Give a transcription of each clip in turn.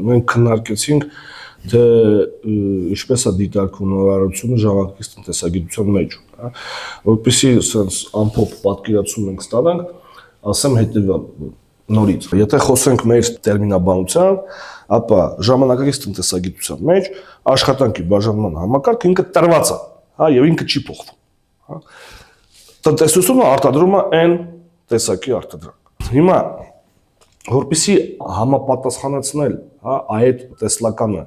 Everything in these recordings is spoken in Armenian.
մենք քննարկեցինք, թե ինչպես է դիտարկվում նորարարությունը ժամանակակից տնտեսագիտության մեջ, որպեսզի sense ամփոփ պատկերացում ենք ստանանք, ասեմ հետևյալ նորից։ Եթե խոսենք մեր տերմինաբանության, ապա ժամանակակից տնտեսագիտության մեջ աշխատանքի բաժանման համակարգը ինքը տրված է, եւ ինքը չի փոխվում, Տնտեսությունը արտադրում է n տեսակի արտադրանք։ Հիմա որպեսզի համապատասխանեցնել, այդ տեսլականը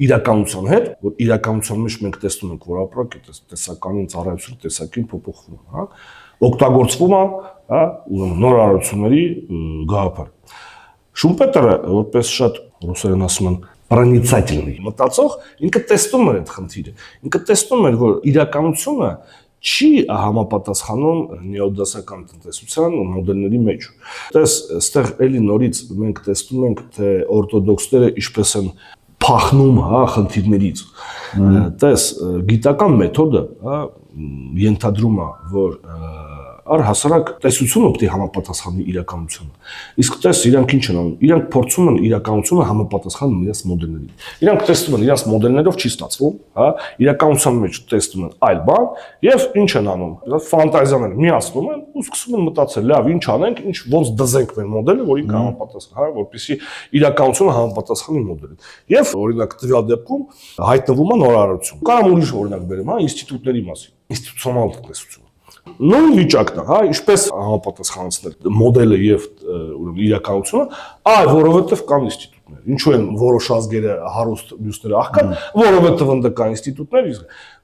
իրականության հետ, որ իրականության մեջ մենք տեսնում ենք, որ ապրանքը տեսականին ծառայությունը տեսակին փոփոխվում, օգտագործվում է, նորարարությունների գաղափար։ Շումպետերը, որպես շատ ռուսերեն ասում են, проницательный մտածող, ինքը տեսնում էր այդ խնդիրը։ Ինքը տեսնում էր, որ իրականությունը չի համապատասխանում նեոդասական տնտեսության մոդելների մեջ։ Տես, այստեղ էլի նորից մենք տեսնում ենք, թե օրթոդոքսները ինչպես են փախնում, խնդիրներից։ Տես, գիտական մեթոդը, ենթադրում է, որ առհասարակ տեսությունը պետք է համապատասխանի իրականությանը։ Իսկ տես իրանք ինչ են անում։ Իրանք փորձում են իրականությունը համապատասխանել իրենց մոդելներին։ Իրանք տեսնում են իրենց մոդելներով չի ստացվում, իրականության մեջ տեսնում են այլ բան եւ ինչ են անում։ Ֆանտազիաներ միացնում են ու սկսում են մտածել, լավ, ինչ անենք, ինչ ոնց դզենք մեր մոդելը, որ ինքը համապատասխանի, որպեսզի իրականությունը համապատասխանի մոդելին։ Եվ օրինակ տվյալ դեպքում հայտնվում է նորարարություն։ Կարամ ուրիշ օրինակ բերեմ, ինստիտուտների մասին, ինստիտուցիոնալ տնտեսություն։ Նույն վիճակն է, ինչպես համապատասխանեցնել մոդելը եւ իրականությունը, որովհետեւ կան ինստիտուտներ։ Ինչու են որոշ ազգերը հարուստ, մյուսները աղքատ, որովհետեւ ընդ կան ինստիտուտներ,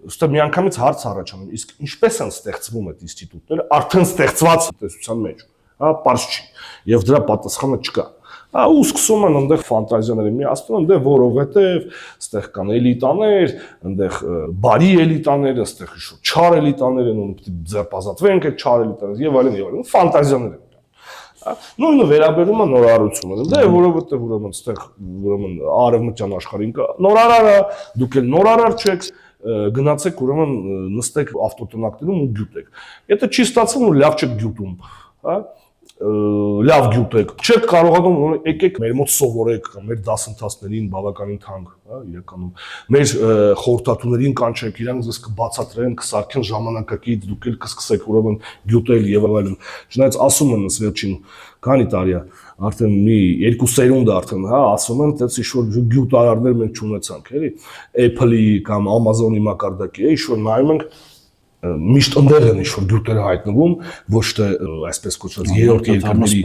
իսկ միանգամից հարց առաջանում, իսկ ինչպես են ստեղծվում այդ ինստիտուտները արդեն ստեղծված տնտեսության մեջ, պարզ չի, եւ դրա պատասխանը չկա։ Ու սկսում են այնտեղ ֆանտազիաները միացնում, այնտեղ որովհետև այստեղ կան էլիտաներ, այնտեղ բարի էլիտաներ, այստեղ ինչ չար էլիտաներ են, ու պետք է ձերբազատվենք այդ չար էլիտաներից եւ այլն, ֆանտազիաներ են։ Նույնը վերաբերում է նորարարությունը, դե որովհետև ուրեմն այստեղ ուրեմն արևմտյան աշխարհին կա նորարարը, դուք էլ նորարար չեք, գնացեք ուրեմն նստեք ավտոտնակներում ու գյուտեք։ Եթե չի ստացվում, ու լավ չեք գյուտում, լավ գյուտեք, չեք կարողանում եկեք մեր մոտ սովորեք, մեր դասընթացներին բավականին թանկ, իրականում մեր խորհրդատուներին կանչեք, իրանք ձեզ կբացատրեն, կսարքեն ժամանակակից, դուք էլ կսկսեք ուրեմն գյուտել եւ այլն։ Չնայած ասում են վերջին քանի տարի է, արդեն մի երկու սերունդ արդեն, ասում են, թե ինչ-որ գյուտարարներ մենք չունեցանք, էլի, Apple-ի կամ Amazon-ի մակարդակի, ինչ-որ նայում ենք միշտ ընդեղ են ինչ-որ գյուտերը հայտնվում, ոչ թե այսպես կոչված երրորդ երկրների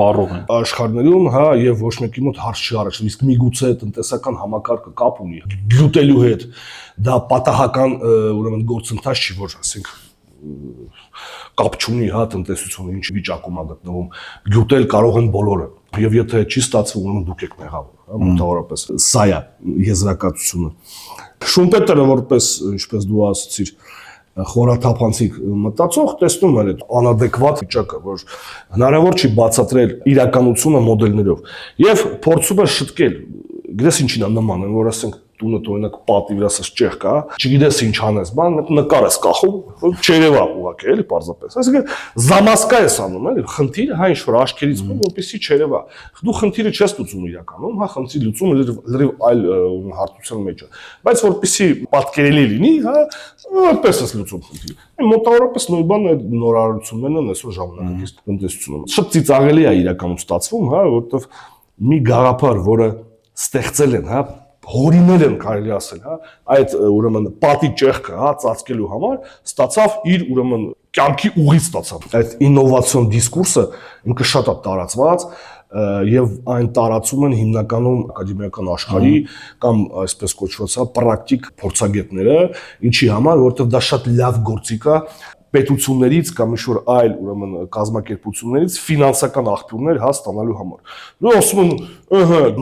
աշխարհներում, եւ ոչ մեկի մոտ հարց չի առաջանում, իսկ միգուցե տնտեսական համակարգը կապ ունի գյուտելու հետ, դա պատահական ուրեմն գործընթաց չի, որ ասենք կապ չունի տնտեսությունը ինչ վիճակում է գտնվում, գյուտել կարող են բոլորը, եւ եթե չի ստացվում, ուրեմն դուք եք մեղավոր, մոտավորապես սա է եզրակացությունը։ Շումպետերը որպես, ինչպես դու ասացիր, խորաթափանցիկ մտածող տեսնում էր այդ անադեկվատ վիճակը, որ հնարավոր չի բացատրել իրականությունը մոդելներով եւ փորձում է շտկել, գիտես ինչին է նման, որ ասենք տունը օրինակ պատի վրա ասած ճեղ կա, չգիտես ինչ անես, բան նկար ես կախում, չերևա ուղղակի էլի պարզապես։ Այսինքն զամասկա ես անում, էլի, խնդիրը ինչ որ աչքերից մոտ, որպեսզի չերևա։ Դու խնդիրը չես լուծում իրականում, խնդրի լուծումը լրիվ այլ հարթության մեջ է։ Բայց որպեսզի պատկերելի լինի, այդպես ես լուծում խնդիրը։ Մոտավորապես նույն բանը այդ նորարարություններն են այսօր ժամանակակից տնտեսությունում։ Շատ ծիծաղելի է իրականում ստացվում, որովհետև մի գաղափար, որը ստեղծել են, հորինել են կարելի ասել, այդ ուրեմն պատի ճեղքը, ծածկելու համար ստացավ իր ուրեմն կյանքի ուղի ստացավ։ Այդ ինովացիոն դիսկուրսը ինքը շատ է տարածված եւ այն տարածում են հիմնականում ակադեմիական աշխարհի կամ այսպես կոչված պրակտիկ փորձագետները, ինչի համար, որովհետեւ դա շատ լավ գործիք է պետություններից կամ ինչ-որ այլ ուրեմն կազմակերպություններից ֆինանսական աղբյուրներ ստանալու համար։ Դու ասում են,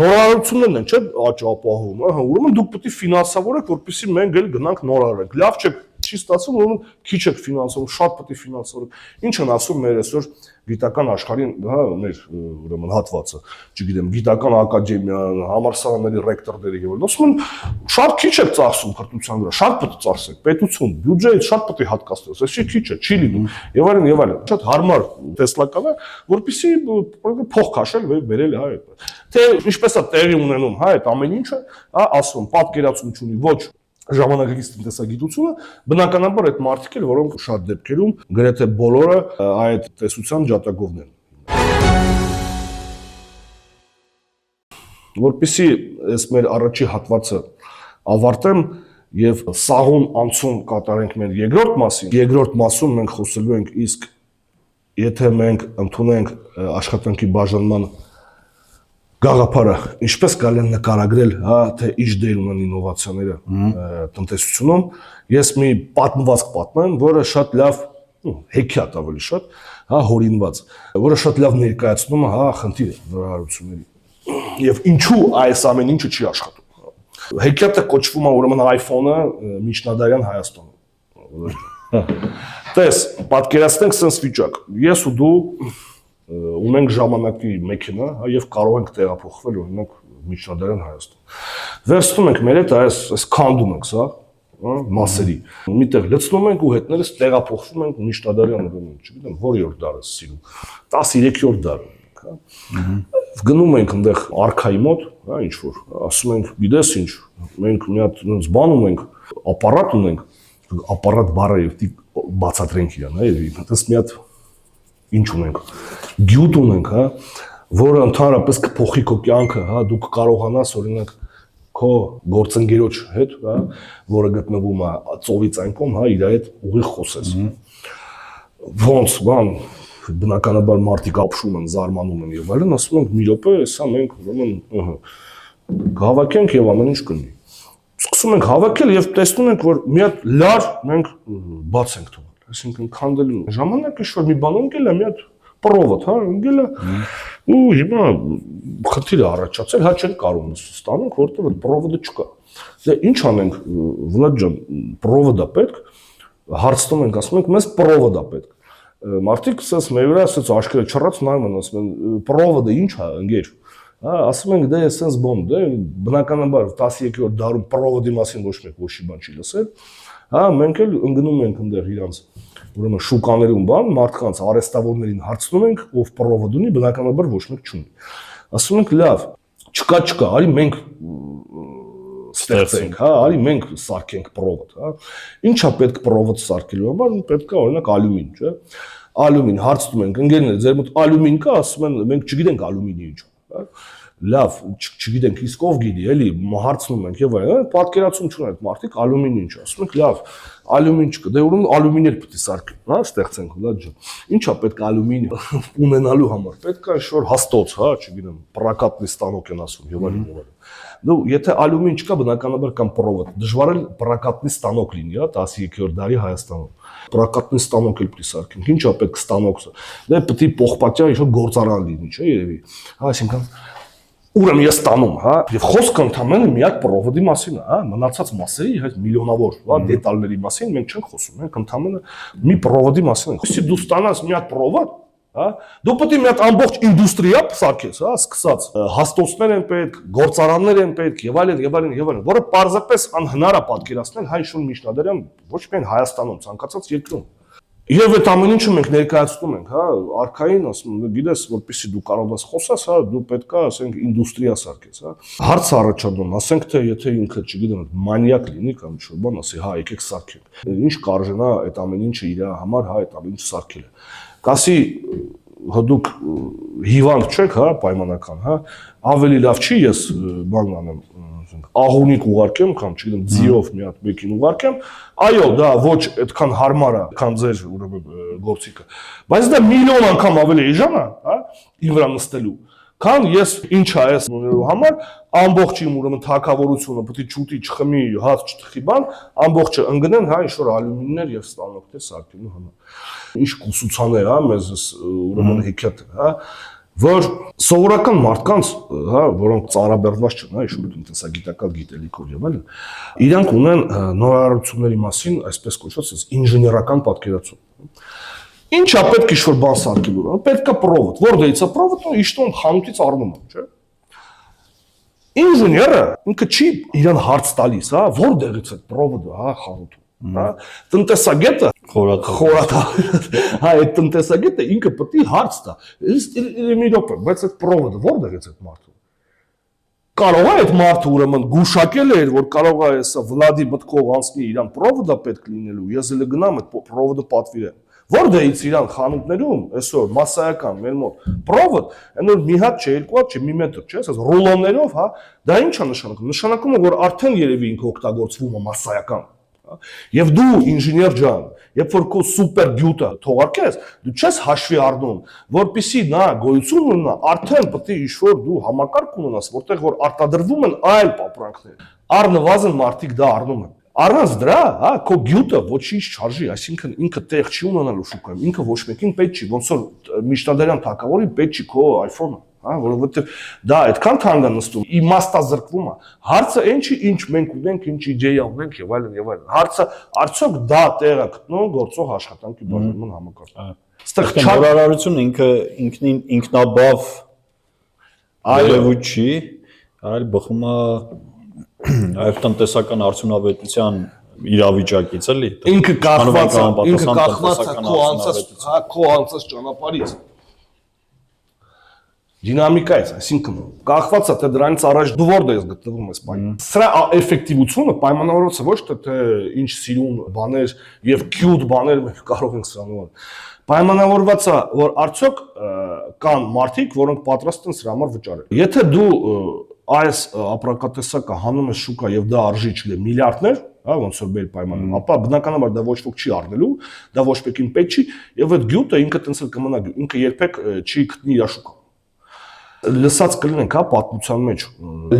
նորարարություններն են, չէ՞, աճ ապահովում, ուրեմն դուք պետք է ֆինանսավորեք, որպեսզի մենք էլ գնանք նորարարենք։ Լավ չէ, Չի ստացվում, ուրեմն քիչ եք ֆինանսավորում, շատ պետք է ֆինանսավորեք։ Ինչ են ասում մեր այսօր գիտական աշխարհին, հա, մեր ուրեմն հատվածը, չգիտեմ, գիտական ակադեմիա, համալսարանների ռեկտորները եւ այլն, ասում են, շատ քիչ եք ծախսում քրտության վրա, շատ պետք է ծախսեք, պետություն, բյուջեից շատ պետք է հատկացնեք, այսինքն քիչ է, չի լինում եւ այլն եւ այլն։ Շատ հարմար տեսլական է, որպեսզի փող քաշել վերել հա այդ։ Թե ինչպես է տեղի ունենում, հա, այդ ամեն ինչը, հա, ասում, պատկերացում չունի ոչ ժամանակակից տնտեսագիտությունը, բնականաբար այդ մարդիկ են, որոնք շատ դեպքերում գրեթե բոլորը այդ տեսության ջատագովն են։ Որպեսզի այս մեր առաջի հատվածը ավարտեմ եւ սաղուն անցում կատարենք մեր երկրորդ մասին։ Երկրորդ մասում մենք խոսելու ենք իսկ եթե մենք ընդունենք աշխատանքի բաժանման գաղափարը, ինչպես կարելի է նկարագրել, հա, թե ինչ դեր ունեն ինովացիաները տնտեսությունում, ես մի պատմվածք պատմեմ, որը շատ լավ, հեքիաթ ավելի շատ, հա, հորինված, որը շատ լավ ներկայացնում է, հա, խնդիրը նորարարությունների։ Եվ ինչու այս ամեն ինչը չի աշխատում։ Հեքիաթը կոչվում է ուրեմն iPhone-ը միջնադարյան Հայաստանում։ Տես, պատկերացնենք sense վիճակ։ Ես ու դու ունենք ժամանակի մեքենա, հա, եւ կարող ենք տեղափոխվել օրինակ միջնադարյան Հայաստան։ Վերցնում ենք մեր հետ այս քանդում ենք, սա, հա, մասերի։ Միտեղ լցնում ենք ու հետներս տեղափոխվում ենք միջնադարյան, չգիտեմ, որի՞րդ դարը սիրում։ 13-րդ դարը, հա։ Գնում ենք այնտեղ արքայի մոտ, հա, ինչ որ, ասում ենք, գիտես ինչ, մենք մի հատ այնց բան ունենք, ապարատ ունենք, ապարատ բառը եւ բացատրենք իրան, հա, եւ այդպես մի հատ ինչ ունենք, գյուտ ունենք, հա, որը ընդհանրապես կփոխի քո կյանքը, հա, դու կկարողանաս օրինակ քո գործընկերոջ հետ, հա, որը գտնվում է ծովից այն կողմ, հա, իր հետ ուղիղ խոսես։ Ոնց, բան, բնականաբար մարդիկ ապշում են, զարմանում են եւ այլն, ասում ենք մի րոպե, հեսա մենք ուրեմն հավաքենք եւ ամեն ինչ կլինի։ Սկսում ենք հավաքել եւ տեսնում ենք, որ մի հատ լար մենք բաց ենք թողել։ Այսինքն քանդելու ժամանակ ինչ-որ մի բան ընկել է, մի հատ պրովոդ, հա, ընկել է, ու հիմա խնդիր է առաջացել, հա չենք կարող ստանանք, որտեղ այդ պրովոդը չկա։ Դե ինչ անենք, Վլադ ջան, պրովոդ է պետք, հարցնում ենք, ասում ենք, մեզ պրովոդ է պետք։ Մարդիկ ասես մեր վրա ասես աշկերը չռած նայում են, ասում են, պրովոդը ինչ է, ընկեր։ Հա, ասում ենք, դե էսենց բոմ, դե բնականաբար 13-րդ դարում պրովոդի մասին ոչ մեկ ոչի բան չի լսել։ Հա, մենք էլ ընկնում ենք այնտեղ իրանց ուրեմն շուկաներում բան, մարդկանց արեստավորներին հարցնում ենք, ով պրովոդ ունի, բնականաբար ոչ մեկ չունի։ Ասում ենք, լավ, չկա, արի մենք ստեղծենք, հա, արի մենք սարքենք պրովոդ, հա։ Ինչա պետք պրովոդ սարքելու համար, պետք է օրինակ ալյումին, չէ՞։ Ալյումին հարցնում ենք, ընկերներ, ձեր մոտ ալյումին կա, ասում են, մենք չգիտենք ալյումինի ինչ է, հա։ Լավ, չգիտենք, իսկ ով գիտի, էլի, հարցնում ենք եւ այլն, պատկերացում չունենք մարդիկ, ալյումին ինչ, ասում ենք, լավ, ալյումին չկա, դե ուրեմն ալյումին էլ պետք է սարքենք, հա, ստեղծենք, լավ ջան։ Ինչա պետք է ալյումին ունենալու համար, պետք է ինչ-որ հաստոց, հա, չգիտեմ, պրակատնի ստանոկ են ասում եւ այլն եւ այլն։ Դու եթե ալյումին չկա, բնականաբար կամ պրովոդ, դժվար է պրակատնի ստանոկ լինի, հա, 13-րդ դարի Հայաստանում։ Պրակատնի ստանոկ էլ պետք է սարքենք, ինչա պետք ստանոկը։ Դե պետք է փոխպատյա ինչ-որ գործարան լինի, չէ՞, երևի։ Հա, այսինքն ուրեմն ես ստանում, հա, եւ խոսքը ընդհանրապես մի հատ պրովոդի մասին է, հա, մնացած մասերի հետ միլիոնավոր, հա, դետալների մասին մենք չենք խոսում, մենք ընդհանրապես մի պրովոդի մասին ենք։ Если դու ստանաս մի հատ պրովոդ, հա, դու պետք է մի հատ ամբողջ ինդուստրիա սարքես, հա, սկսած հաստոցներ են պետք, գործարաններ են պետք եւ այլն եւ այլն եւ այլն, որը պարզապես անհնար է պատկերացնել հայ շուն միջնադարյան ոչ միայն Հայաստանում, ցանկացած երկրում։ Եվ այդ ամեն ինչը մենք ներկայացնում ենք, հա, արքային, ասում եմ, գիտես, որպեսզի դու կարողանաս խոսես, հա, դու պետք է, ասենք, ինդուստրիա սարքես, հա։ Հարց առաջանում, ասենք թե եթե ինքը, չգիտեմ, մանյակ լինի կամ ինչ-որ բան, ասի, հա, եկեք սարքենք։ Ինչ կարժենա այդ ամեն ինչը իր համար, հա, այդ ամեն ինչը սարքելը։ Կասի դուք հիվանդ չեք, հա, պայմանական, հա, ավելի լավ չի ես բան անեմ, աղունիկ ուղարկեմ կամ չգիտեմ ձիով մի հատ մեկին ուղարկեմ, այո, դա ոչ այդքան հարմար է, քան ձեր ուրեմն գործիքը, բայց դա միլիոն անգամ ավելի էժան է, հա, իմ վրա նստելու, քան ես ինչ է այս ունենալու համար ամբողջ իմ ուրեմն թակավորությունը պետք է չուտի, չխմի, հաց չթխի բան, ամբողջը ընկնեն, հա, ինչ որ ալյումիններ եւ ստանոկներ սարքելու համար։ Ինչ կուսուցաներ, հա, մեզ ուրեմն հեքիաթ, հա, որ սովորական մարդկանց, հա, որոնք ծառաբեռնված չեն, հա, իշխող տնտեսագիտական գիտելիքով եւ այլն, իրանք ունեն նորարարությունների մասին, այսպես կոչված, ինժեներական պատկերացում։ Ինչա պետք է ինչ-որ բան սարքելու, պետք է պրովոդ, որտեղից է պրովոդը, իշտոն խանութից առնում է, չէ՞։ Ինժեները ինքը չի իրան հարց տալիս, հա, որտեղից է պրովոդը, հա, խանութում, հա։ Տնտեսագետը խորաթա, հա, այդ տնտեսագետը ինքը պետք է հարց տա։ Մի րոպե, բայց այդ պրովոդը որտեղից է մարդու։ Կարող է այդ մարդը ուրեմն գուշակել էր, որ կարող է հեսա Վլադի մտքով անցնի իրան պրովոդը պետք լինելու, ես էլ գնամ այդ պրովոդը պատվիրեմ։ Որտեղից իրան խանութներում այսօր մասսայական մեր մոտ պրովոդ, այնօր մի հատ չէ, երկու հատ չէ, մի մետր չէ, ասես ռուլոններով, հա, դա ինչ է նշանակում։ Նշանակում է, որ արդեն երևի ինքը օգտագործվում է մասսայական։ Եվ դու ինժեներ ջան, երբ որ քո սուպեր բյուտը թողարկես, դու չես հաշվի առնում, որպեսզի նա գոյություն ունենա, արդեն պետք է ինչ-որ դու համակարգ ունենաս, որտեղ որ արտադրվում են այլ ապրանքներ։ Առնվազն մարդիկ դա առնում են։ Առանց դրա, հա, քո գյուտը ոչինչ չարժի, այսինքն ինքը տեղ չի ունենալու շուկայում, ինքը ոչ մեկին պետք չի, ոնց որ միջնադարյան թագավորին պետք չի քո iPhone-ը, հա, որովհետև դա այդքան թանկ է նստում, իմաստազրկվում է։ Հարցը այն չի, ինչ մենք ունենք, ինչ իդեա ունենք եւ այլն եւ այլն։ Հարցը արդյոք դա տեղը գտնում գործող աշխատանքի բաժանման համակարգում։ Այստեղ նորարարությունը ինքնաբավ այլևուց չի, այլ բխում է այլ տնտեսական արդյունավետության իրավիճակից էլի։ Ինքը կախված է քո անցած ճանապարհից։ Դինամիկայից, այսինքն կախված է թե դրանից առաջ դու որտեղ ես գտնվում ես պայման։ Սրա էֆեկտիվությունը պայմանավորված է ոչ թե ինչ սիրուն բաներ եւ cute բաներ մենք կարող ենք սրանով։ Պայմանավորված է, որ արդյոք կան մարդիկ, որոնք պատրաստ են սրա համար վճարել։ Եթե դու այս ապրանքատեսակը հանում ես շուկա եւ դա արժի չլի միլիարդներ, հա, ոնց որ բեր պայմանում, ապա բնականաբար դա ոչ ոք չի առնելու, դա ոչ մեկին պետք չի եւ այդ գյուտը ինքը տենց էլ կմնա, ինքը երբեք չի գտնի իր շուկա։ Լսած կլինենք, հա, պատմության մեջ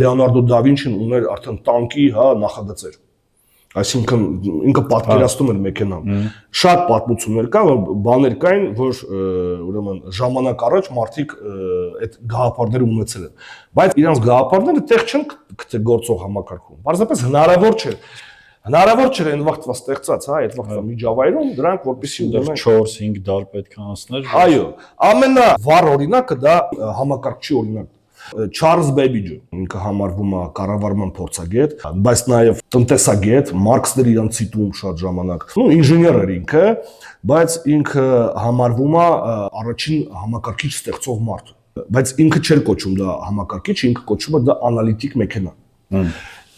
Լեոնարդո դա Վինչին ուներ արդեն տանկի, հա, նախագծեր։ Այսինքն ինքը պատկերացնում էր մեքենան։ Շատ պատմություններ կա, բաներ կային, որ ուրեմն ժամանակ առաջ մարդիկ այդ գաղափարները ունեցել են։ Բայց իրանց գաղափարները տեղ չեն գտել գործող համակարգում։ Պարզապես հնարավոր չէ։ Հնարավոր չէր այն վաղտվա ստեղծած, հա, այդ վաղտվա միջավայրում դրանք որպեսզի ունենան 4-5 դար պետք է անցներ։ Այո, ամենավառ օրինակը դա համակարգչի օրինակ։ Չարլզ Բեբիջը ինքը համարվում է կառավարման փորձագետ, բայց նաև տնտեսագետ, Մարքսն իրան ցիտում շատ ժամանակ։ Ну, ինժեներ էր ինքը, բայց ինքը համարվում է առաջին համակարգիչ ստեղծող մարդ։ Բայց ինքը չէր կոչում դա համակարգիչ, ինքը կոչում է դա անալիտիկ մեքենա։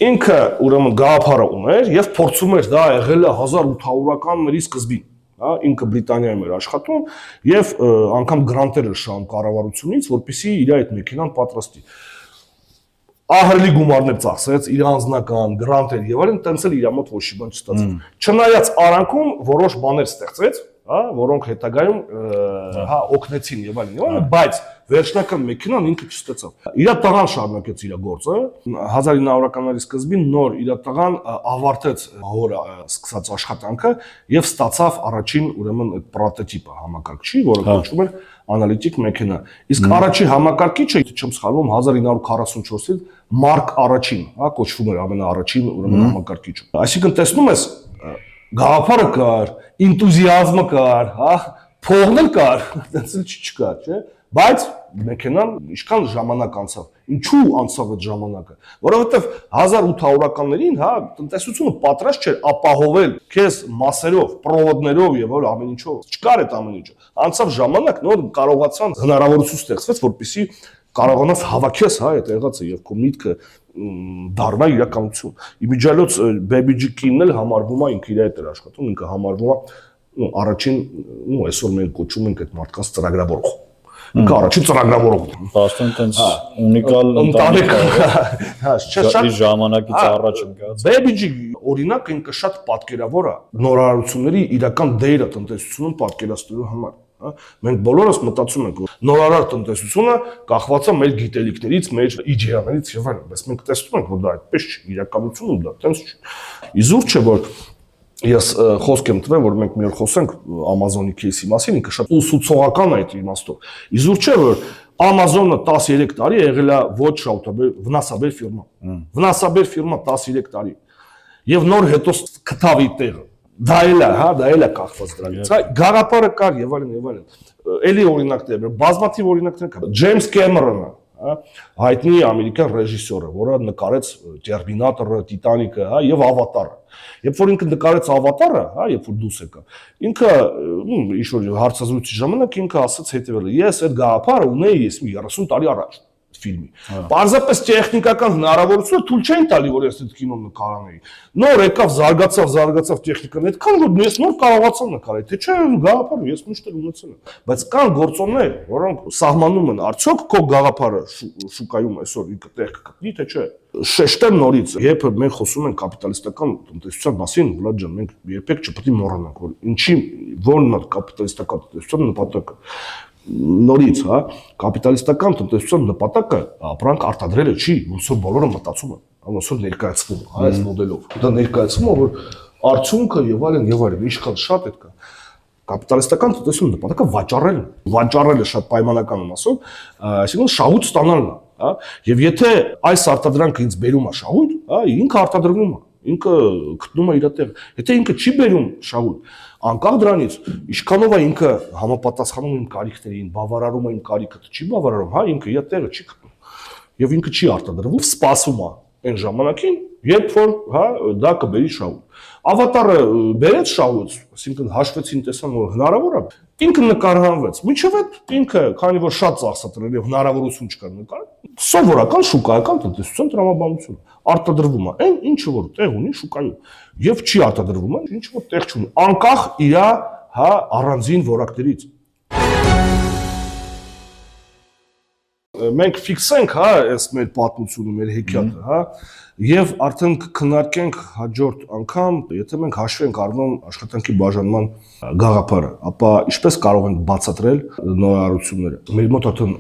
Ինքը ուրեմն գաղափարը ուներ եւ փորձում էր դա եղել է 1800-ականների սկզբին, հա, ինքը Բրիտանիայում էր աշխատում եւ անգամ գրանտեր էր շահում կառավարությունից, որպեսզի իր այդ մեքենան պատրաստի։ Ահռելի գումարներ ծախսեց, իր անձնական գրանտեր եւ այլն, տենց էլ իր մոտ ոչ մի բան չստացավ։ Չնայած արանքում որոշ բաներ ստեղծեց, հա, որոնք հետագայում հա օգնեցին եւ այլն, բայց վերջնական մեքենան ինքը չստացավ։ Իր տղան շարունակեց իր գործը, 1900-ականների սկզբին նոր իր տղան ավարտեց հորը սկսած աշխատանքը եւ ստացավ առաջին ուրեմն այդ պրոտոտիպը համակարգչի, որը կոչվում էր անալիտիկ մեքենա։ Իսկ առաջի համակարգիչը, չեմ սխալվում, 1944-ից Մարկ առաջին, հա, կոչվում էր ամենաառաջին ուրեմն համակարգիչը։ Այսինքն տեսնում ես գաղափարը կար, ինտուզիազմը կար, հա, փողն էլ կար, այդպես էլ չկար, չէ՞։ Բայց մեքենան ինչքան ժամանակ անցավ։ Ինչու անցավ այդ ժամանակը։ Որովհետև 1800-ականներին, հա, տնտեսությունը պատրաստ չէր ապահովել քեզ մասերով, պրովոդներով եւ այլ ամեն ինչով։ Չկար այդ ամեն ինչը։ Անցավ ժամանակ, նոր կարողացան հնարավորություն ստեղծվեց, որպեսզի կարողանաս հավաքես, հա, այդ եղածը եւ քո միտքը դառնա իրականություն։ Իմիջիալոց Baby G-ն էլ համարվում է ինքը իր հետ էր աշխատում, ինքը համարվում է առաջին, այսօր մենք կոչում ենք այդ մարդկանց ծրագրավորող։ Ինքը առաջին ծրագրավորող։ Բաստան տենց ունիկալ ընտանիք, հա, շատ ժամանակից առաջ ընկած։ Baby G օրինակ ինքը շատ պատկերավոր է նորարարությունների իրական դերը տնտեսությունում պատկերացնելու համար։ Մենք բոլորս մտածում ենք, որ նորարար տնտեսությունը կախված է մեր գիտելիքներից, մեր իդեաներից եւ այլն, բայց մենք տեսնում ենք, որ դա այդպես չի, իրականությունում դա տենց չի։ Իզուր չէ, որ ես խոսք եմ տվել, որ մենք մի օր խոսենք Amazon-ի кейսի մասին, ինքը շատ ուսուցողական է այդ իմաստով։ Իզուր չէ, որ Amazon-ը 13 տարի եղել է ոչ վնասաբեր ֆիրմա։ Վնասաբեր ֆիրմա 13 տարի։ Եվ նոր հետո կթավի տեղը։ Դա էլ է կախված դրանից։ Գաղափարը կար եւ այլն։ Էլի օրինակներ, բազմաթիվ օրինակներ կան։ Ջեյմս Քեմերոնը, հայտնի ամերիկյան ռեժիսորը, որը նկարեց Տերմինատորը, Տիտանիկը, եւ Ավատարը։ Երբ որ ինքը նկարեց Ավատարը, երբ որ դուրս եկա, ինքը ինչ-որ հարցազրույցի ժամանակ ինքը ասաց հետևելը. ես այդ գաղափարը ունեի 30 տարի առաջ ֆիլմի։ Պարզապես տեխնիկական հնարավորությունը թույլ չէին տալի, որ ես այդ կինոն նկարանեի։ Նոր եկավ, զարգացավ տեխնիկան, այդքան որ ես նոր կարողացա նկարել, թե չէ գաղափարը ես միշտ ունեցել եմ։ Բայց կան գործոններ, որոնք սահմանում են արդյոք քո գաղափարը շուկայում այսօր ինքը տեղ կգտնի, թե չէ։ Շեշտեմ նորից, երբ մենք խոսում ենք կապիտալիստական տնտեսության մասին, Վլադ ջան, մենք երբեք չպետք է մոռանանք, որ ինչի որն է կապիտալիստական տնտեսության նպատակը։ Նորից, կապիտալիստական տնտեսության նպատակը ապրանք արտադրելը չի, ոնց որ բոլորը մտածում են, ոնց որ ներկայացվում, այս մոդելով։ Դա ներկայացվում է, որ արդյունքը եւ այլն, ինչքան շատ է կա։ Կապիտալիստական տնտեսության նպատակը վաճառելն է։ Վաճառելը շատ պայմանական եմ ասում, այսինքն շահույթ ստանալն է, եւ եթե այս արտադրանքը ինձ բերում է շահույթ, ինքը արտադրվում է, ինքը գտնում է իր տեղը։ Եթե ինքը չի բերում շահույթ, անկախ դրանից, ինչքանով է ինքը համապատասխանում իմ կարիքներին, բավարարում է իմ կարիքը, չի բավարարում, ինքը իր տեղը չի գտնում։ Եվ ինքը չի արտադրվում, սպասում է այն ժամանակին, երբ որ դա կբերի շահույթ։ Ավատարը բերեց շահույթ, այսինքն հաշվեցին, տեսան, որ հնարավոր է, ինքը նկարահանվեց։ Մինչև այդ ինքը, քանի որ շատ ծախսատրել եւ հնարավորություն չկար նկարել, սովորական շուկայական տնտեսության տրամաբանություն արտադրվում է այն, ինչը որ տեղ ունի շուկայում, եւ չի արտադրվում այն, ինչը որ տեղ չունի, անկախ իր առանձին որակներից։ Մենք ֆիքսենք այս մեր պատմությունը, մեր հեքիաթը, եւ արդեն կքննարկենք հաջորդ անգամ, եթե մենք հաշվենք առնում աշխատանքի բաժանման գաղափարը, ապա ինչպես կարող ենք բացատրել նորարարությունները։ Մեր մոտ արդեն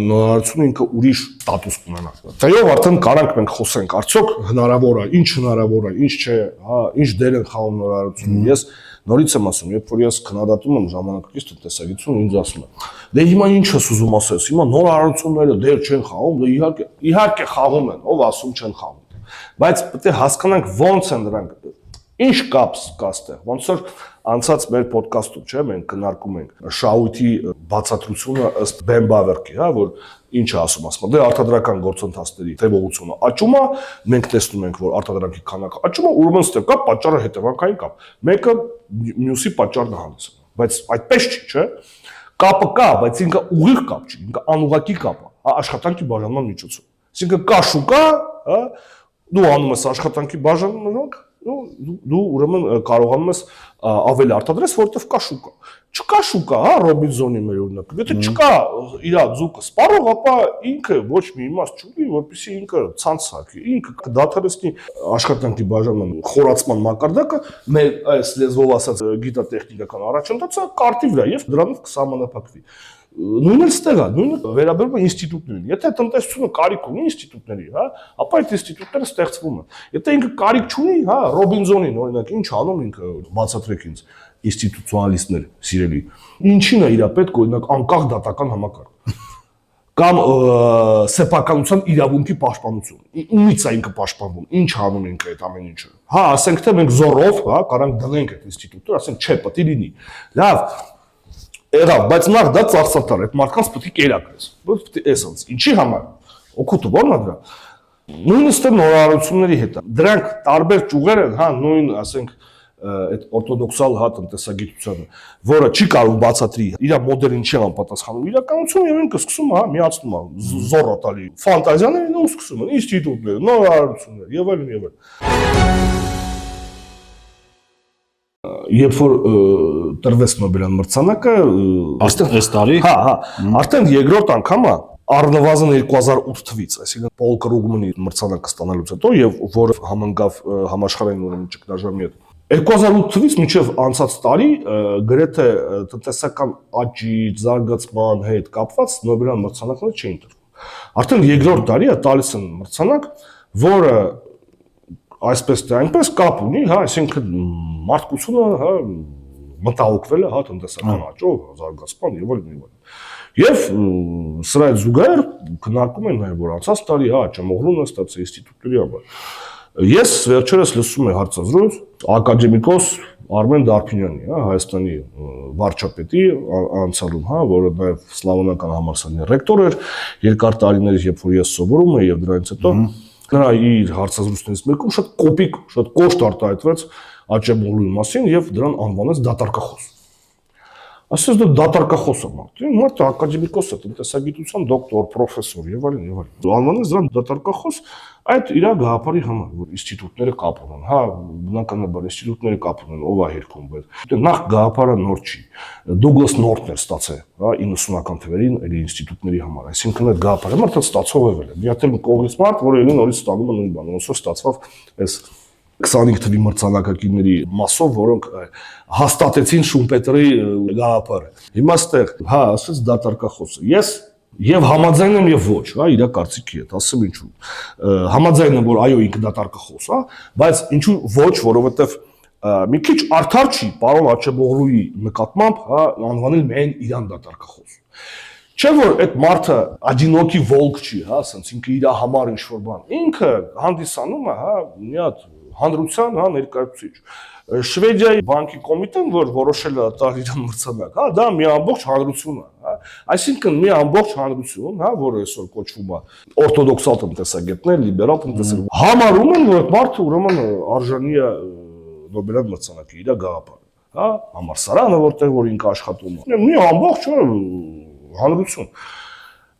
նորարարությունը ինքը ուրիշ ստատուս կունենա։ Դրանով արդեն կարանք մենք խոսենք, արդյոք հնարավոր է, ինչ չէ, ինչ դեր են խաղում նորարարությունը։ Ես նորից եմ ասում, երբ որ ես քննադատում եմ ժամանակակից տնտեսագիտությունը, ինձ ասում են. դե հիմա ինչ ես ուզում ասես, հիմա նորարարությունները դեր չեն խաղում, դե իհարկե խաղում են, ով ասում չեն խաղում։ Բայց պետք է հասկանանք ոնց են դրանք, ինչ կապ կա այստեղ, ոնց որ անցած մեր ոդկասթում, չէ, մենք քննարկում ենք շահույթի բացատրությունը ըստ Բեն Բավերկի, որ ինչ է ասում, դե արտադրական գործընթացների տևողությունը աճում է, մենք տեսնում ենք, որ արտադրանքի քանակը աճում է, ուրեմն ստեղ կա պատճառը հետևանքային կապ։ Մեկը մյուսի պատճառն է հանդիսանում, բայց այդպես չի, չէ։ Կապը կա, բայց ինքը ուղիղ կապ չի, ինքը անուղղակի կապ է, աշխատանքի բաժանման միջոցով։ Այսինքն կա շուկա, դու անում ես աշխատանքի բաժանման, դու ուրեմն կարողանում ես ավելի արտադրես, որովհետև կա շուկա։ Չկա շուկա, Ռոբինզոնի մեր օրինակը։ Եթե չկա իր ձուկը սպառող, ապա ինքը ոչ մի իմաստ չունի, որպեսզի ինքը ցանց հագի, ինքը կդադարեցնի աշխատանքի բաժանման խորացման մակարդակը, մեր այս լեզվով ասած գիտատեխնիկական առաջընթացը կարտի վրա եւ դրանով կսահմանափակվի։ Նույնը ստեղ է, նույնը վերաբերում է ինստիտուտներին։ Եթե տնտեսությունը կարիք ունի ինստիտուտների, ապա այդ ինստիտուտները ստեղծվում են։ Եթե ինքը կարիք չունի, Ռոբինզոնին օրինակ ինչ անում ինքը, բացատրեք ինձ, ինստիտուցիոնալիստներ, սիրելի։ Ինչին է իր պետք օրինակ անկախ դատական համակարգ կամ սեփականության իրավունքի պաշտպանություն։ Ումից է ինքը պաշտպանվում, ինչ անում ինքը այդ ամեն ինչը։ Ասենք թե մենք զորով, կարանք դնենք այդ ինստիտուտը, ասենք չէ, պետք է լինի։ Լավ, եղավ, բայց նախ դա ծախսատար, այդ մարդկանց պետք է կերակրես։ Պետք է էսենց, ինչի համար։ Օգուտը ո՞րն է դրա։ Նույնիսկ նորարարությունների հետ։ Դրանք տարբեր ճյուղեր են, նույն, ասենք, այդ օրթոդոքսալ տնտեսագիտությունը, որը չի կարող բացատրի իր մոդելին չի անպատասխանում իրականություն եւ ինքը սկսում է միացնում է զոռա տալի ֆանտազիաներին ու սկսում են ինստիտուտներ, նորարարություններ եւ այլն եւ այլն։ Երբ որ տրվեց Նոբելյան մրցանակը, այս տարի, արդեն երկրորդ անգամ է առնվազն 2008 թվականից, այսինքն Պոլ Կրուգմանի մրցանակը ստանալուց հետո եւ որը համընկավ համաշխարհային ուրեմն ճգնաժամի հետ 2008 թվականից մինչև անցած տարի գրեթե տնտեսական աճի, զարգացման հետ կապված Նոբելյան մրցանակները չէին տրվում։ Արդեն երկրորդ տարի է տալիս են մրցանակ, որը այսպես թե այնպես կապ ունի, այսինքն մարդկությունը մտահոգվել է տնտեսական աճով, զարգացման եւ այլն։ Եվ Սրա հետ զուգահեռ քննարկում են նաև որ անցած տարի աճամողրուն է ստացել ինստիտուտների համար։ Ես վերջերս լսում եմ հարցազրույց ակադեմիկոս Արմեն Դարփինյանի, Հայաստանի վարչապետի անցյալում, որը նաև Սլավոնական համալսարանի ռեկտոր էր երկար տարիներ, երբ որ ես սովորում եմ եւ դրանից հետո նրա իր հարցազրույցներից մեկում շատ կոպիկ, շատ կոշտ արտահայտվեց աճամողրուի մասին եւ դրան անվանեց դատարկախոս։ Ասես դու դատարկախոս ես մարդ։ Մարդը ակադեմիկոս է, տնտեսագիտության դոկտոր, պրոֆեսոր եւ այլն եւ այլն։ Անվանեց դրան դատարկախոս այդ իր գաղափարի համար, որ ինստիտուտները կապ ունեն։ Բնականաբար ինստիտուտները կապ ունեն, ով է հերքում, բայց նախ գաղափարը նոր չի։ Դուգլաս Նորթն էր ստացել, 90-ական թվերին էլի ինստիտուտների համար։ Այսինքն այդ գաղափարը մարդը ստացող է վել։ Մի հատ էլ կողմից մարդ, որը էլի նորից ստանում է նույն բանը, ոնց որ ստացավ այս 25 թվի մրցանակակիրների մասով, որոնք հաստատեցին Շումպետերի գաղափարը։ Հիմա ստեղ, ասես դատարկախոսը։ Ես եւ համաձայն եմ եւ ոչ, իր կարծիքի հետ, ասեմ ինչու։ Համաձայն եմ, որ այո, ինքը դատարկախոս է, բայց ինչու ոչ, որովհետեւ մի քիչ արդար չի պարոն Աչեմօղլուի նկատմամբ, անվանել միայն իրան դատարկախոս։ Չէ որ այդ մարդը ադինոկի վոլկ չի, ասենց ինքը իր համար ինչ որ բան։ Ինքը հանդիսանում է, մի հատ հանրության, ներկայացուցիչ։ Շվեդիայի բանկի կոմիտեն, որ որոշել է տալ իրան մրցանակ, դա մի ամբողջ հանրություն է, այսինքն մի ամբողջ հանրություն, որը այսօր կոչվում է օրթոդոքսալ տնտեսագետներ, լիբերալ տնտեսագետներ, համարում են, որ այդ մարդը ուրեմն արժանի է Նոբելյան մրցանակի իր գաղափարը, համալսարանը, որտեղ որ ինքը աշխատում է։ Մի ամբողջ հանրություն։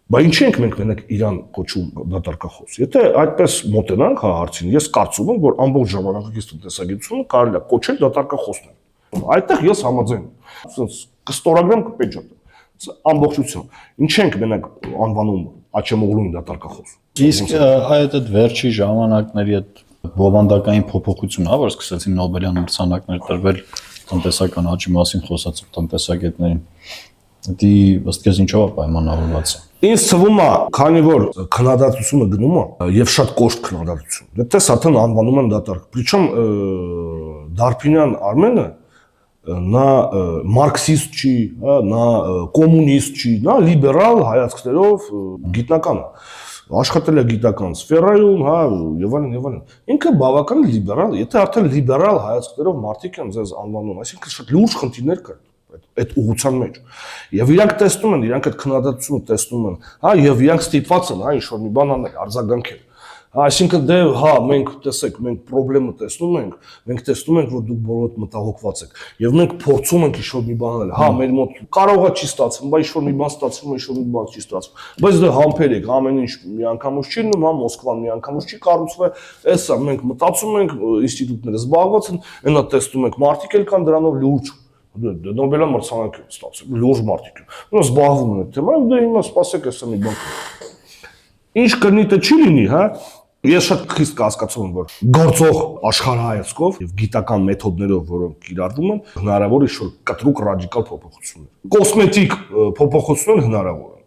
Բայց ինչ ենք մենք մենակ իրան կոչում դատարկախոս։ Եթե այդպես մոտենանք հարցին, ես կարծում եմ, որ ամբողջ ժամանակակից տնտեսագիտությունը կարելի է կոչել դատարկախոսն։ Այդտեղ ես համաձայն եմ։ Ասենց կստորագրեմ կպեջատեմ։ Ամբողջություն։ Ինչ ենք մենակ անվանում Աչեմօղլուին դատարկախոս։ Իսկ այդ վերջի ժամանակների այդ բովանդակային փոփոխությունը, որ սկսեցին Նոբելյան մրցանակներ տրվել տնտեսական աճի մասին խոսացող տնտեսագետներին, դա ըստ քեզ ինչով է պայմանավորված։ Ինձ թվում է, քանի որ քննադատությունը գնում է եւ շատ կոշտ քննադատություն։ Դες արդեն անվանում են դատարկ։ Причем Դարփինյան Արմենը նա մարքսիստ չի, նա կոմունիստ չի, նա լիբերալ հայացքներով գիտնական է։ Աշխատել է գիտական սֆերայում, եւ այլն եւ այլն։ Ինքը բավական լիբերալ, եթե արդեն լիբերալ հայացքներով մարդիկ են ձեզ անվանում, այսինքն շատ լուրջ խնդիրներ կան այդ ուղղության մեջ։ Եվ իրանք տեսնում են, իրանք այդ քննադատությունը տեսնում են, եւ իրանք ստիպված են, ինչ որ մի բան անել, արձագանքել։ Այսինքն դե մենք տեսեք, մենք խնդրեմը տեսնում ենք տեսնում ենք, որ դուք բոլորդ մտահոգված եք, եւ մենք փորձում ենք ինչ որ մի բան անել։ Մեր մոտ կարող է չի ստացվում, բայց ինչ որ մի բան ստացվում է, ինչ որ մի բան չի ստացվում։ Բայց դե համբեր եք, ամեն ինչ միանգամից չի լինում, Մոսկվան միանգամից չի կառուցվել, էսա մենք մտածում ենք, ինստիտուտները զբաղված են, այնա տեսնում ենք, մարդիկ էլ կան դրանով լուրջ Նոբելյան մրցանակ ստացել, լուրջ մարդիկ են։ Նա զբաղվում են այդ թեմայով, դե հիմա սպասեք էսա մի բան։ Ինչ կնի թե չի լինի, Ես շատ խիստ կհասկացում եմ, որ գործող աշխարհայացքով եւ գիտական մեթոդներով, որոնք կիրառվում են, հնարավոր է ինչ-որ կտրուկ ռադիկալ փոփոխություններ։ Կոսմետիկ փոփոխություններ հնարավոր են։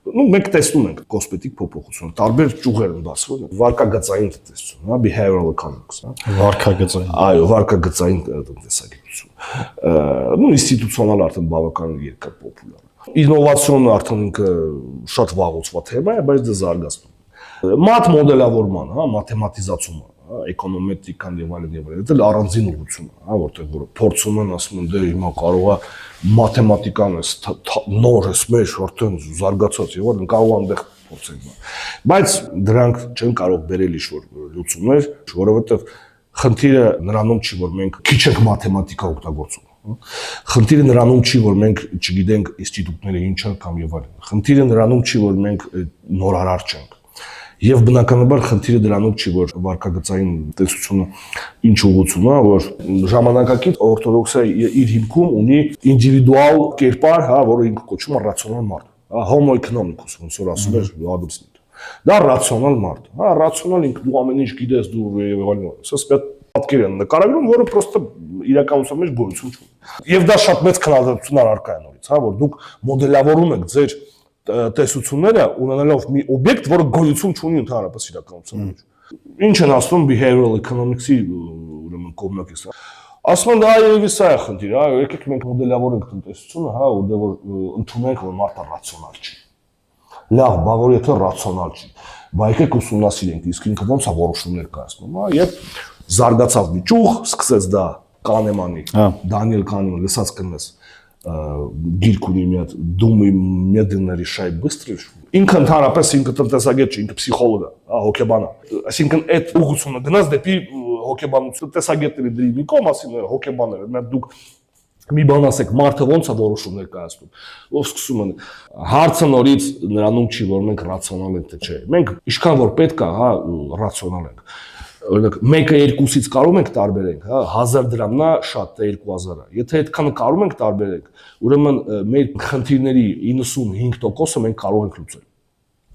Մենք տեսնում ենք կոսմետիկ փոփոխություն, տարբեր ճյուղեր են բացվում, վարկագծային տնտեսություն, behavioral economics, վարկագծային։ Այո, վարկագծային տնտեսագիտություն։ Ինստիտուցիոնալ արդեն բավական երկար պոպուլյար է։ Ինովացիոնը արդեն ինքը շատ վաղուց թեմա է, բայց դա զարգացնում է։ Մաթ մոդելավորման, մաթեմատիզացումը, էկոնոմետրիկան եւ այլն, դա առանձին ուղղություն է, որտեղ որ փորձում են ասում են դե հիմա կարող է մաթեմատիկան էս նոր էս մեջ արդեն զարգացած եւ այլն կարող այնտեղ փորձենք։ Բայց դրանք չեն կարող բերել ինչ-որ լուծումներ, որովհետեւ խնդիրը նրանում չի, որ մենք քիչ ենք մաթեմատիկա օգտագործում։ Խնդիրը նրանում չի, որ մենք չգիտենք ինստիտուտները ինչ են կամ եւ այլն։ Խնդիրը նրանում չի, որ մենք նորարար չենք։ Եվ բնականաբար խնդիրը դրանով չի, որ վարկագծային տեսությունը ինչ ուղղություն է, որ ժամանակակից օրթոդոքսիա իր հիմքում ունի ինդիվիդուալ կերպար, որը ինքը կոչվում է ռացիոնալ մարդ, homo economicus, ոնց որ ասում էր Ադամ Սմիթը։ Դա ռացիոնալ մարդ, ռացիոնալ ինքը դու ամեն ինչ գիտես, դու եւ այլն։ Սա սպետ պատկեր են նկարագրում, որը պրոստը իրականության մեջ գոյություն չունի։ Եվ դա շատ մեծ քննադատություն առարկա է նորից, որ դուք մոդելավորում եք ձեր տեսությունները ունենալով մի օբյեկտ, որը գոյություն չունի ընդհանրապես իրականության մեջ։ Ինչ են ասում behavioral economics-ի ուրեմն կողմնակից։ Ասում են դա երևի սա է խնդիրը, եկեք մենք մոդելավորենք տնտեսությունը, ու դե որ ընդունենք, որ մարդը ռացիոնալ չի։ Լավ, բա որ եթե ռացիոնալ չի, բա եկեք ուսումնասիրենք, իսկ ինքը ոնց է որոշումներ կայացնում, հա, եւ զարգացավ մի ճյուղ, սկսեց դա Կանեմանի, Դանիել Կանեմանը, լսած կնես, գիրք ունի մի հատ «Думай медленно, решай быстро»։ Ինքը ընդհանրապես ինքը տնտեսագետ չէ, ինքը փսիխոլոգ է, հա, հոգեբան է։ Այսինքն այդ ուղղությունը գնաց դեպի հոգեբանություն, տնտեսագետների դրի մի կողմ, ասին հոգեբանները, մենք դուք մի բան ասեք, մարդը ոնց է որոշումներ կայացնում։ Ով սկսում են հարցը նորից նրանում չի, որ մենք ռացիոնալ ենք թե չէ։ Մենք ինչքան որ պետք է, հա, ռացիոնալ ենք։ Օրինակ 1-ը 2-ից կարող ենք տարբերենք, հա, 1000 դրամն է շատ, թե 2000-ը։ Եթե այդքանը կարող ենք տարբերենք, ուրեմն մեր խնդիրների 95%-ը մենք կարող ենք լուծել։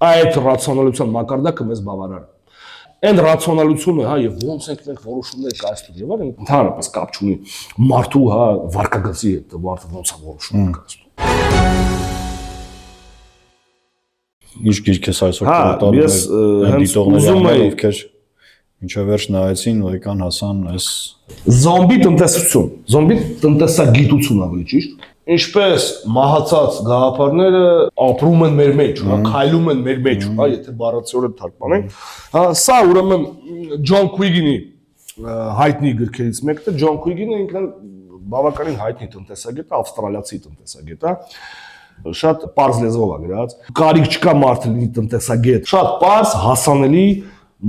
Այդ ռացիոնալության մակարդակը մեզ բավարար է։ Այն ռացիոնալությունը, հա, եւ ոնց ենք մենք որոշումներ կայացնում եւ այլն, ընդհանրապես կապ չունի մարդու, հա, վարկագծի հետ, մարդը ոնց է որոշումներ կայացնում։ Ինչ գիրք ես այսօր տալու ես դիտողների ովքեր ինչով վերջ նայեցին ու եկան հասան այս զոմբի տնտեսություն, զոմբի տնտեսագիտություն ավելի ճիշտ, ինչպես մահացած գաղափարները ապրում են մեր մեջ, հա, քայլում են մեր մեջ, հա, եթե բառացիորեն թարգմանենք, հա, սա ուրեմն Ջոն Քուիգինի հայտնի գրքերից մեկն է, Ջոն Քուիգինը ինքն բավականին հայտնի տնտեսագետ է, ավստրալիացի տնտեսագետ է, շատ պարզ լեզվով է գրած, կարիք չկա մարդը լինի տնտեսագետ, շատ պարզ, հասանելի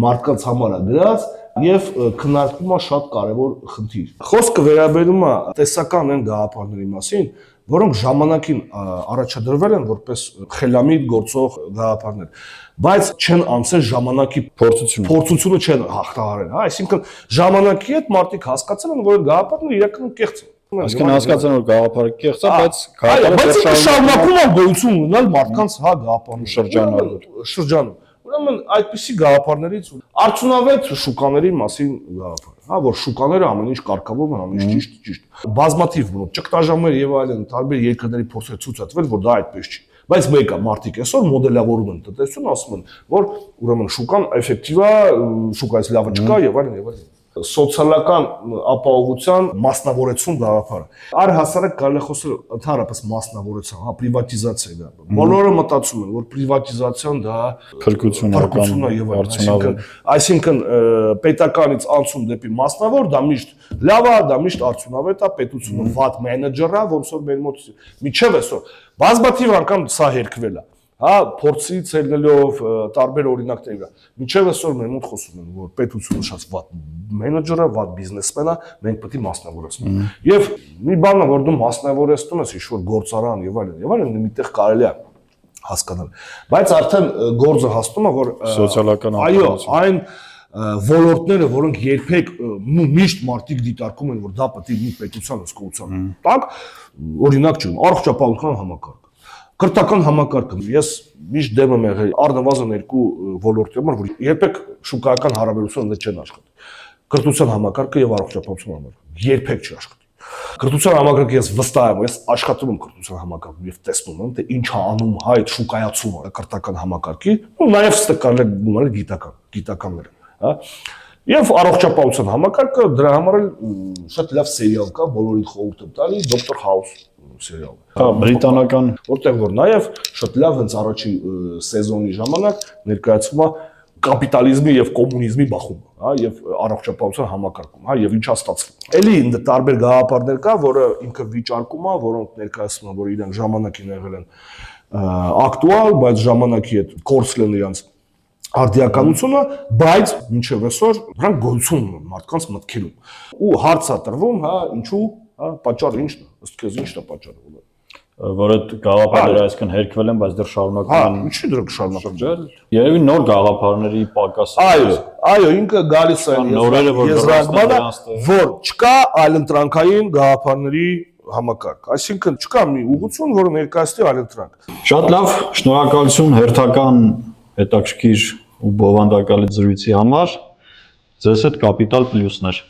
մարդկանց համար է գրած եւ քննարկում է շատ կարեւոր խնդիր։ Խոսքը վերաբերում է տեսական այն գաղափարների մասին, որոնք ժամանակին առաջադրվել են որպես խելամիտ գործող գաղափարներ, բայց չեն անցել ժամանակի փորձությունը չեն հաղթահարել, հա, այսինքն ժամանակի հետ մարդիկ հասկացել են, որ գաղափարները իրականում կեղծ են։ Այսինքն հասկացան որ գաղափարը կեղծ է, բայց շարունակում է գոյություն ունենալ մարդկանց, հա, գաղափարների շրջանում։ Ուրեմն այդպիսի գաղափարներից արդյունավետ շուկաների մասին գաղափար, հա, որ շուկաները ամեն ինչ կարգավորում են, ամեն ինչ ճիշտ։ Բազմաթիվ ճգտաժամեր եւ այլն տարբեր երկրների փորձեր ցույց է տվել, որ դա այդպես չի։ Բայց մեկը մարդիկ այսօր մոդելավորում են տնտեսությունը, ասում են, որ ուրեմն շուկան էֆեկտիվ է, շուկայից լավը չկա եւ այլն եւ այլն։ Սոցիալական ապահովության մասնավորեցում գաղափարը։ Առհասարակ կարելի է խոսել ընդհանրապես մասնավորության, հա, պրիվատիզացիա դա։ Բոլորը մտածում են, որ պրիվատիզացիան դա փրկություն է եւ արդյունավետ։ Այսինքն պետականից անցում դեպի մասնավոր, դա միշտ լավ է, դա միշտ արդյունավետ է, պետությունը վատ մենեջեր է, ոնց որ մեր մոտ միջև այսօր բազմաթիվ անգամ սա հերկվել է։ Հա, փորձից ելնելով տարբեր օրինակների վրա։ Մինչև այսօր մեր մոտ խոսում են, որ պետությունը շատ վատ մենեջեր է, վատ բիզնեսմեն է, մենք պետք է մասնավորեցնենք։ Եվ մի բան է, որ դու մասնավորեցնում ես ինչ-որ գործարան եւ այլն, միտեղ կարելի է հասկանալ։ Բայց արդեն գործը հասնում է, որ սոցիալական այո, այն ոլորտները, որոնք երբեք միշտ մարդիկ դիտարկում են, որ դա պետք է մի պետության հսկողության տակ, օրինակ չունի, առողջապահության համակարգ։ Կրթական համակարգը ես միշտ դեմ եմ եղել առնվազն երկու ոլորտի համար, որ երբեք շուկայական հարաբերությունները չեն աշխատի։ Կրթության համակարգը եւ առողջապահության համակարգը երբեք չի աշխատի։ Կրթության համակարգը ես վստահ եմ, ես աշխատում եմ կրթության համակարգում եւ տեսնում եմ, թե ինչ է անում այդ շուկայացումը կրթական համակարգի, ու նաեւ ստկալ է գումարը գիտականները, հա։ Եվ առողջապահության համակարգը դրա համար էլ շատ լավ սերիալ կա, բոլորին խորհուրդ եմ տալի, Դոկտոր Հաուս սերիալ։ Հա, բրիտանական, որտեղ որ նաև շատ լավ հենց առաջին սեզոնի ժամանակ ներկայացվում է կապիտալիզմի եւ կոմունիզմի բախումը, հա, եւ առողջապահության համակարգում, հա, եւ ինչա ստացվում։ Էլի տարբեր գաղափարներ կա, որը ինքը վիճարկում է, որոնք ներկայացնում են, որ իրենք ժամանակին եղել են ակտուալ, բայց ժամանակի հետ կորցրել իրենց արդիականությունը, բայց մինչև այսօր դրանք գոյություն ունեն մարդկանց մտքերում։ Ու հարց է տրվում, հա, ինչու, հա, պատճառը ինչն է, ըստ քեզ ինչն է պատճառը։ Որ այդ գաղափարները այսքան հերկվել են, բայց դեռ շարունակում են։ Հա, ինչի դրանք շարունակել։ Երևի նոր գաղափարների պակաս։ Այո, ինքը գալիս է եզրակացմանը, որ չկա այլընտրանքային գաղափարների համակարգ։ Այսինքն չկա մի ուղղություն, որը ներկայացնի այլընտրանք։ Շատ լավ, շնորհակալություն հերթական հետաքրքիր ու բովանդակալի զրույցի համար։ Ձեզ հետ Կապիտալ Պլյուսներ։